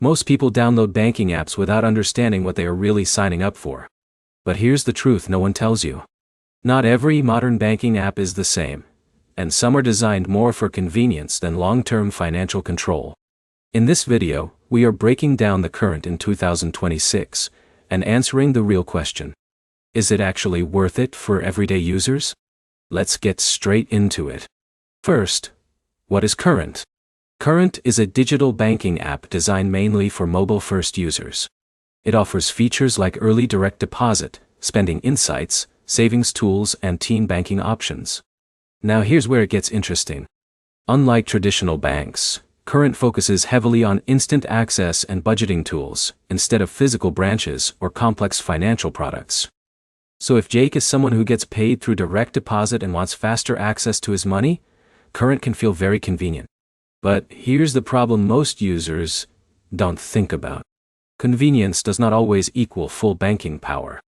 Most people download banking apps without understanding what they are really signing up for. But here's the truth no one tells you. Not every modern banking app is the same, and some are designed more for convenience than long-term financial control. In this video, we are breaking down the Current in 2026 and answering the real question. Is it actually worth it for everyday users? Let's get straight into it. First, what is Current? Current is a digital banking app designed mainly for mobile-first users. It offers features like early direct deposit, spending insights, savings tools, and teen banking options. Now here's where it gets interesting. Unlike traditional banks, Current focuses heavily on instant access and budgeting tools, instead of physical branches or complex financial products. So if Jake is someone who gets paid through direct deposit and wants faster access to his money, Current can feel very convenient. But here's the problem most users don't think about. Convenience does not always equal full banking power.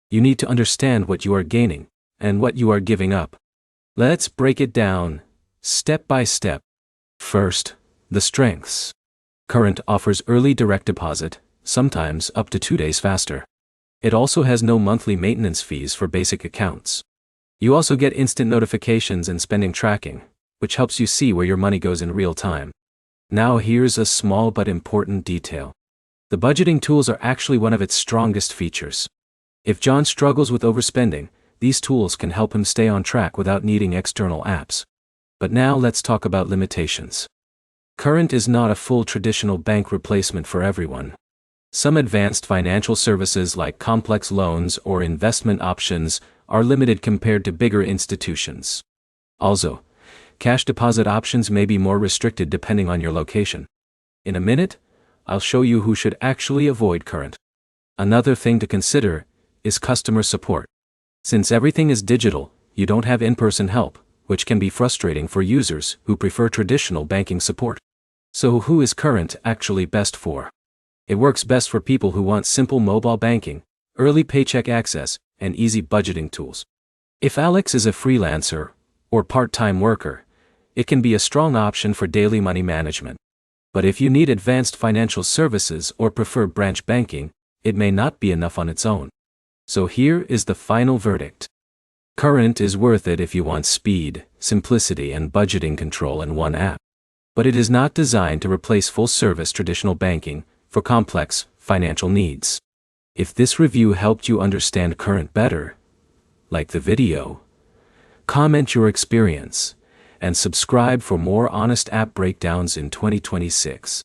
You need to understand what you are gaining and what you are giving up. Let's break it down, step by step. First, the strengths. Current offers early direct deposit, sometimes up to 2 days faster. It also has no monthly maintenance fees for basic accounts. You also get instant notifications and spending tracking, which helps you see where your money goes in real time. Now here's a small but important detail. The budgeting tools are actually one of its strongest features. If John struggles with overspending, these tools can help him stay on track without needing external apps. But now let's talk about limitations. Current is not a full traditional bank replacement for everyone. Some advanced financial services like complex loans or investment options are limited compared to bigger institutions. Also, cash deposit options may be more restricted depending on your location. In a minute, I'll show you who should actually avoid Current. Another thing to consider is customer support. Since everything is digital, you don't have in-person help, which can be frustrating for users who prefer traditional banking support. So who is Current actually best for? It works best for people who want simple mobile banking, early paycheck access, and easy budgeting tools. If Alex is a freelancer or part-time worker, it can be a strong option for daily money management. But if you need advanced financial services or prefer branch banking, it may not be enough on its own. So here is the final verdict. Current is worth it if you want speed, simplicity, and budgeting control in one app. But it is not designed to replace full-service traditional banking for complex financial needs. If this review helped you understand Current better, like the video, comment your experience, and subscribe for more honest app breakdowns in 2026.